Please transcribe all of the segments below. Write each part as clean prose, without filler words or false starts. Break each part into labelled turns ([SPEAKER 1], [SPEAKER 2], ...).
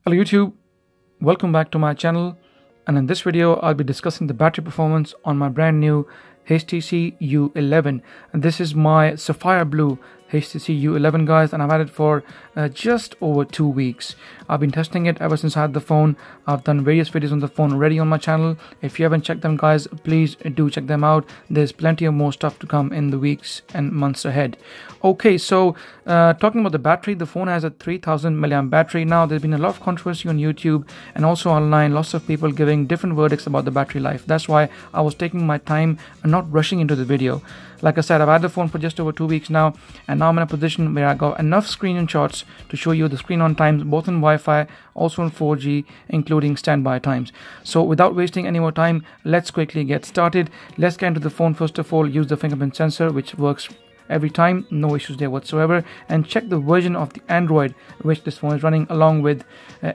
[SPEAKER 1] Hello YouTube, welcome back to my channel, and in this video I'll be discussing the battery performance on my brand new HTC U11, and this is my sapphire blue HTC U11 guys, and I've had it for just over 2 weeks. I've been testing it ever since I had the phone. I've done various videos on the phone already on my channel. If you haven't checked them guys, please do check them out. There's plenty of more stuff to come in the weeks and months ahead. Okay, so talking about the battery, the phone has a 3000 mAh battery. Now there's been a lot of controversy on YouTube and also online, lots of people giving different verdicts about the battery life. That's why I was taking my time and not rushing into the video. Like I said, I've had the phone for just over 2 weeks now, and now I'm in a position where I got enough screenshots to show you the screen on times, both in Wi-Fi, also in 4G, including standby times. So without wasting any more time, let's quickly get started. Let's get into the phone. First of all, use the fingerprint sensor, which works every time, no issues there whatsoever, and check the version of the Android which this phone is running along with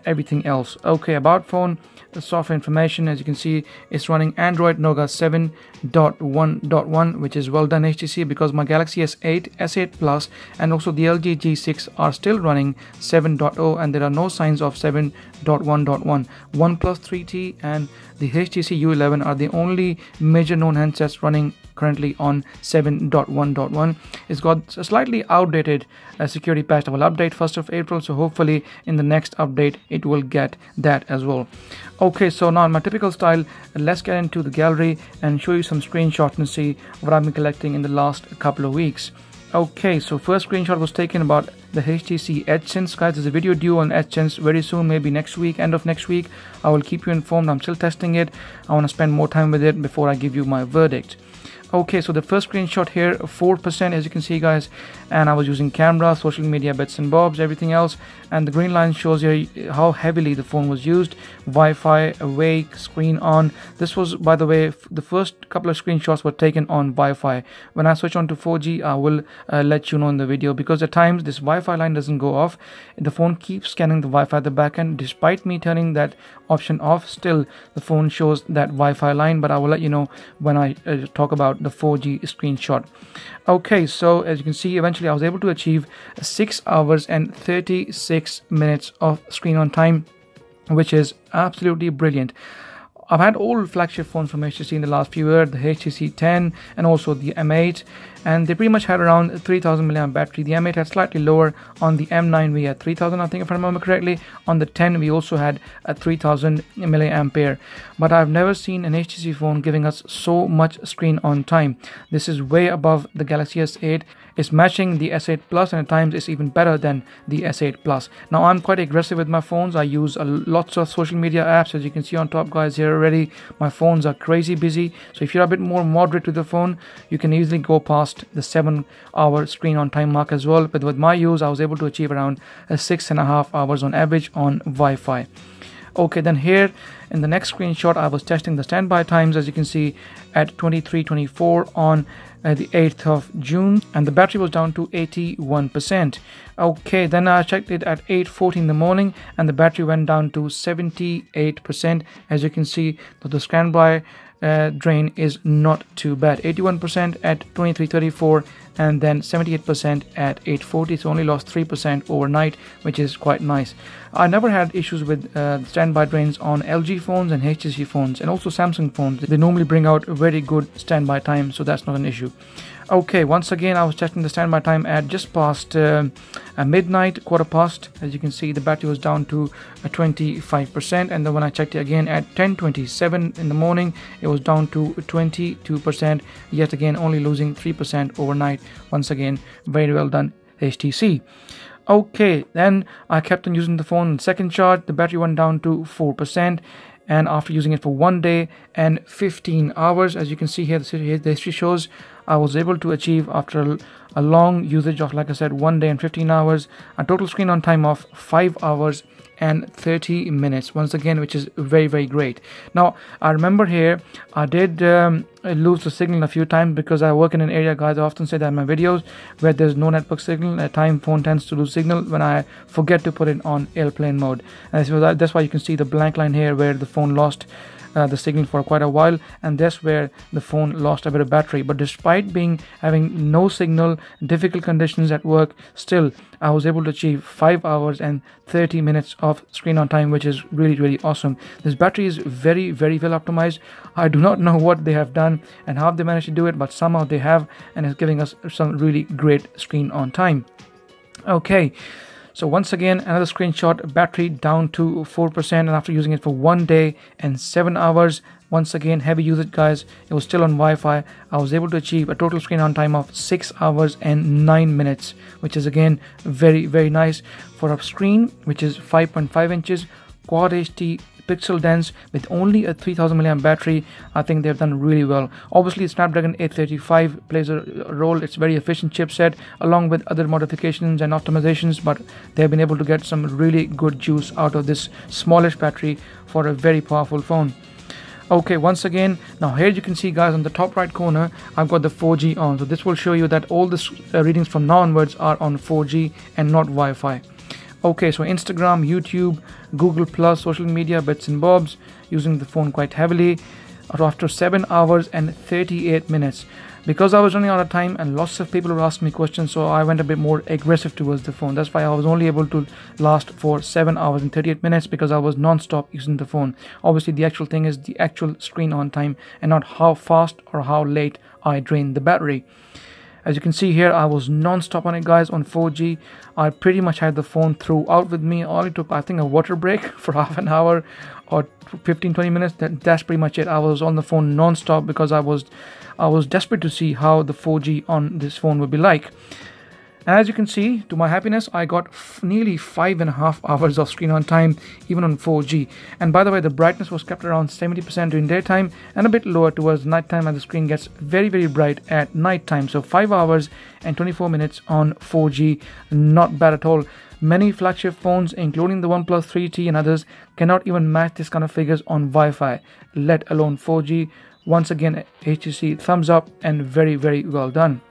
[SPEAKER 1] everything else. Okay, about phone, the software information, as you can see, it's running Android Nougat 7.1.1, which is well done HTC, because my Galaxy S8, S8 Plus and also the LG G6 are still running 7.0, and there are no signs of 7.1.1. OnePlus 3T and the HTC U11 are the only major known handsets running currently on 7.1.1. It's got a slightly outdated security patch that will update 1st of April, so hopefully in the next update it will get that as well. Okay, so now in my typical style, let's get into the gallery and show you some screenshots and see what I've been collecting in the last couple of weeks. Okay, so first screenshot was taken about the HTC EdgeSense. Guys, there's a video due on EdgeSense very soon, maybe next week, end of next week. I will keep you informed. I'm still testing it. I want to spend more time with it before I give you my verdict. Okay, so the first screenshot here, 4% as you can see guys, and I was using camera, social media, bits and bobs, everything else, and the green line shows you how heavily the phone was used. Wi-Fi, awake, screen on. This was, by the way, the first couple of screenshots were taken on Wi-Fi. When I switch on to 4G, I will let you know in the video, because at times this Wi-Fi line doesn't go off. The phone keeps scanning the Wi-Fi at the back end. Despite me turning that option off, still the phone shows that Wi-Fi line, but I will let you know when I talk about the 4G screenshot. Okay, so as you can see, eventually I was able to achieve 6 hours and 36 minutes of screen on time, which is absolutely brilliant. I've had all flagship phones from HTC in the last few years, the HTC 10 and also the M8, and they pretty much had around 3000 mAh battery. The M8 had slightly lower. On the M9 we had 3000, I think, if I remember correctly. On the 10 we also had a 3000 mAh, but I've never seen an HTC phone giving us so much screen on time. This is way above the Galaxy S8. It's matching the S8 Plus, and at times it's even better than the S8 Plus. Now I'm quite aggressive with my phones. I use lots of social media apps, as you can see on top guys here already. My phones are crazy busy, so if you're a bit more moderate with the phone, you can easily go past the 7-hour screen on time mark as well. But with my use, I was able to achieve around 6.5 hours on average on Wi-Fi. Okay, then here in the next screenshot, I was testing the standby times, as you can see, at 23:24 on the 8th of June, and the battery was down to 81%. Okay, then I checked it at 8:40 in the morning, and the battery went down to 78%. As you can see, the standby drain is not too bad. 81% at 23:34 and then 78% at 8:40, so only lost 3% overnight, which is quite nice. I never had issues with standby drains on LG phones and HTC phones and also Samsung phones. They normally bring out a very good standby time, so that's not an issue. Okay, once again I was checking the standby time at just past midnight, quarter past. As you can see, the battery was down to 25%, and then when I checked it again at 10:27 in the morning, it was down to 22%, yet again only losing 3% overnight. Once again, very well done HTC. Okay, then I kept on using the phone. On the second charge, the battery went down to 4%, and after using it for 1 day and 15 hours, as you can see here, the history shows I was able to achieve, after a long usage of, like I said, 1 day and 15 hours, a total screen on time of 5 hours and 30 minutes once again, which is very, very great. Now I remember here I did lose the signal a few times, because I work in an area, guys, I often say that in my videos, where there's no network signal. At times phone tends to lose signal when I forget to put it on airplane mode, and so that's why you can see the blank line here where the phone lost the signal for quite a while, and that's where the phone lost a bit of battery. But despite having no signal, difficult conditions at work, still I was able to achieve 5 hours and 30 minutes of screen on time, which is really awesome. This battery is very well optimized. I do not know what they have done and how they managed to do it, but somehow they have, and it's giving us some really great screen on time. Okay, so once again, another screenshot, battery down to 4%, and after using it for 1 day and 7 hours, once again heavy usage guys, it was still on Wi-Fi. I was able to achieve a total screen on time of 6 hours and 9 minutes, which is again very nice for a screen which is 5.5 inches, Quad HD, pixel dense, with only a 3000 mAh battery. I think they've done really well. Obviously Snapdragon 835 plays a role. It's a very efficient chipset along with other modifications and optimizations, but they've been able to get some really good juice out of this smallish battery for a very powerful phone. Okay, once again, now here you can see guys, on the top right corner I've got the 4G on, so this will show you that all the readings from now onwards are on 4G and not Wi-Fi. Okay, so Instagram, YouTube, Google Plus, social media, bits and bobs, using the phone quite heavily after 7 hours and 38 minutes. Because I was running out of time and lots of people were asking me questions, so I went a bit more aggressive towards the phone. That's why I was only able to last for 7 hours and 38 minutes, because I was non-stop using the phone. Obviously the actual thing is the actual screen on time and not how fast or how late I drained the battery. As you can see here, I was non-stop on it guys on 4G. I pretty much had the phone throughout with me. All it took, I think, a water break for half an hour or 15-20 minutes. That's pretty much it. I was on the phone non-stop because I was desperate to see how the 4G on this phone would be like. And as you can see, to my happiness, I got nearly 5.5 hours of screen on time even on 4G. And by the way, the brightness was kept around 70% during daytime and a bit lower towards nighttime, and the screen gets very bright at nighttime. So 5 hours and 24 minutes on 4G, not bad at all. Many flagship phones, including the OnePlus 3T and others, cannot even match this kind of figures on Wi-Fi, let alone 4G. Once again, HTC thumbs up and very well done.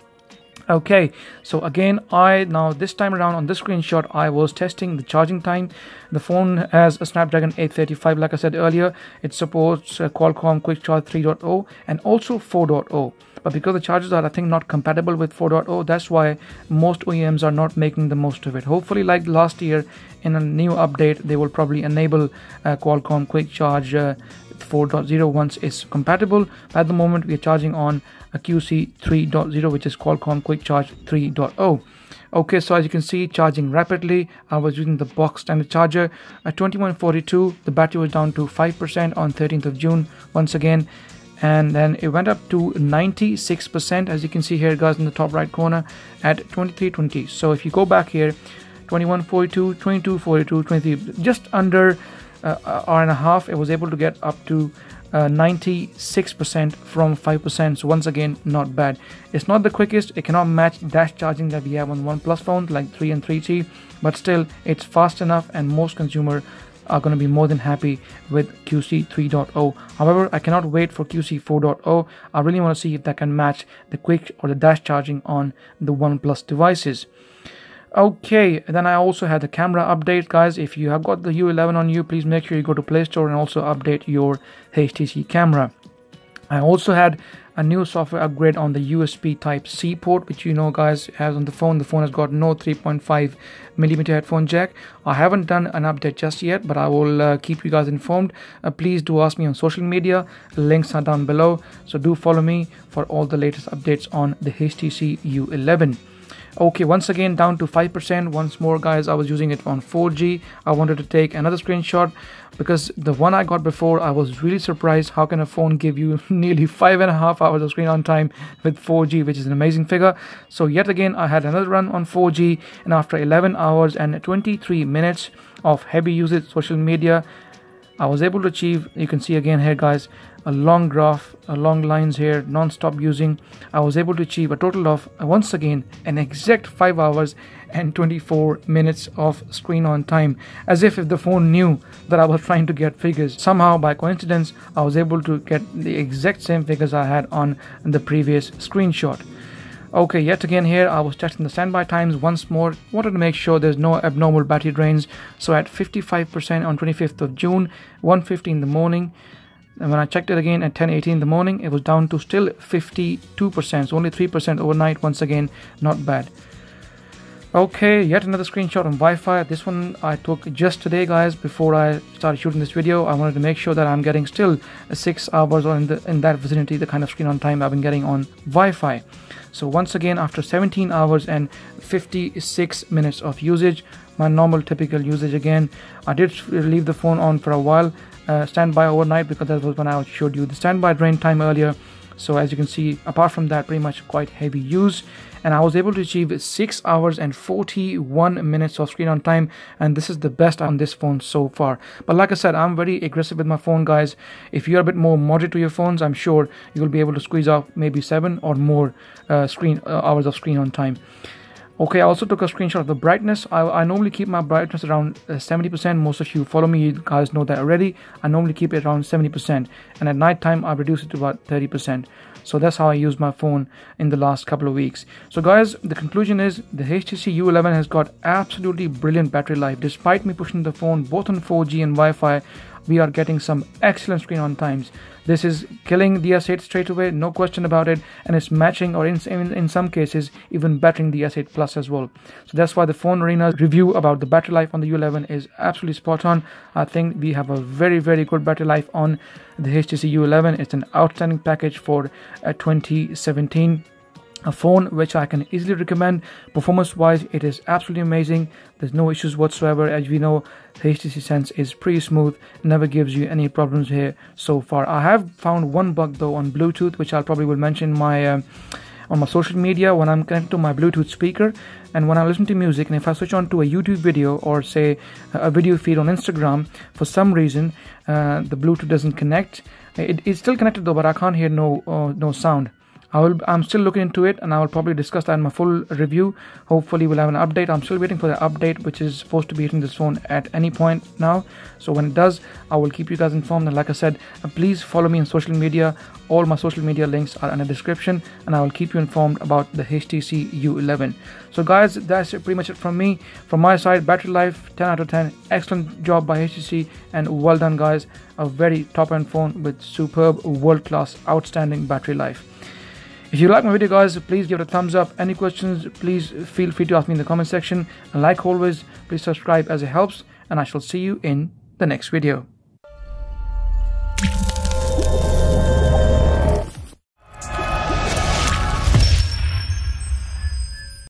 [SPEAKER 1] Okay, so again, now this time around on this screenshot, I was testing the charging time. The phone has a Snapdragon 835, like I said earlier. It supports Qualcomm Quick Charge 3.0 and also 4.0. But because the chargers are, I think, not compatible with 4.0, that's why most OEMs are not making the most of it. Hopefully, like last year, in a new update, they will probably enable Qualcomm Quick Charge 4.0 once it's compatible. At the moment, we are charging on a QC 3.0, which is Qualcomm Quick Charge 3.0. Okay, so as you can see, charging rapidly. I was using the box standard charger at 2142. The battery was down to 5% on 13th of June once again, and then it went up to 96%, as you can see here guys in the top right corner, at 2320. So if you go back here, 2142, 2242, 23, just under hour and a half, it was able to get up to 96% from 5%. So once again, not bad. It's not the quickest. It cannot match dash charging that we have on OnePlus phones like 3 and 3T, but still it's fast enough, and most consumers are going to be more than happy with QC 3.0. However, I cannot wait for QC 4.0. I really want to see if that can match the quick or the dash charging on the OnePlus devices. Okay, then I also had the camera update guys. If you have got the U11 on you, please make sure you go to Play Store and also update your HTC camera. I also had a new software upgrade on the USB Type-C port, which you know guys has on the phone. The phone has got no 3.5mm headphone jack. I haven't done an update just yet, but I will keep you guys informed. Please do ask me on social media. Links are down below, so do follow me for all the latest updates on the HTC U11. Okay, once again down to 5%. Once more guys, I was using it on 4G. I wanted to take another screenshot because the one I got before, I was really surprised. How can a phone give you nearly 5.5 hours of screen on time with 4G, which is an amazing figure. So yet again, I had another run on 4G, and after 11 hours and 23 minutes of heavy usage social media, I was able to achieve, you can see again here guys, a long graph, long lines here, non-stop using. I was able to achieve a total of, once again, an exact 5 hours and 24 minutes of screen on time, as if the phone knew that I was trying to get figures. Somehow by coincidence, I was able to get the exact same figures I had on the previous screenshot. Okay, yet again here I was testing the standby times once more. Wanted to make sure there's no abnormal battery drains. So at 55% on 25th of June, 1:50 in the morning, And when I checked it again at 10:18 in the morning, it was down to still 52%, so only 3% overnight. Once again, not bad. Okay, yet another screenshot on Wi-Fi. This one I took just today, guys, before I started shooting this video. I wanted to make sure that I'm getting still 6 hours or in that vicinity, the kind of screen on time I've been getting on Wi-Fi. So once again, after 17 hours and 56 minutes of usage, my normal typical usage again. I did leave the phone on for a while, standby overnight, because that was when I showed you the standby drain time earlier. So as you can see, apart from that, pretty much quite heavy use, and I was able to achieve 6 hours and 41 minutes of screen on time, and this is the best on this phone so far. But like I said, I'm very aggressive with my phone, guys. If you're a bit more moderate to your phones, I'm sure you'll be able to squeeze out maybe 7 or more hours of screen on time. Okay, I also took a screenshot of the brightness. I normally keep my brightness around 70%. Most of you follow me, you guys know that already. I normally keep it around 70%, and at night time I reduce it to about 30%. So that's how I use my phone in the last couple of weeks. So guys, the conclusion is the HTC U11 has got absolutely brilliant battery life. Despite me pushing the phone both on 4G and Wi-Fi, we are getting some excellent screen on times. This is killing the S8 straight away, no question about it, and it's matching, or in some cases even bettering the S8 Plus as well. So that's why the Phone Arena's review about the battery life on the U11 is absolutely spot on. I think we have a very good battery life on the HTC U11. It's an outstanding package for 2017. A phone which I can easily recommend. Performance wise, it is absolutely amazing. There's no issues whatsoever. As we know, HTC Sense is pretty smooth, never gives you any problems here so far. I have found one bug though on Bluetooth, which I'll probably will mention on my social media. When I'm connected to my Bluetooth speaker and when I listen to music, and if I switch on to a YouTube video or say a video feed on Instagram, for some reason the Bluetooth doesn't connect. It's still connected though, but I can't hear no sound. I'm still looking into it, and I will probably discuss that in my full review. Hopefully we'll have an update. I'm still waiting for the update, which is supposed to be hitting this phone at any point now. So when it does, I will keep you guys informed. And like I said, please follow me on social media. All my social media links are in the description, and I will keep you informed about the HTC U11. So guys, that's pretty much it from me. From my side, battery life 10 out of 10. Excellent job by HTC, and well done guys. A very top-end phone with superb, world-class, outstanding battery life. If you like my video, guys, please give it a thumbs up. Any questions, please feel free to ask me in the comment section. And like always, please subscribe as it helps, and I shall see you in the next video.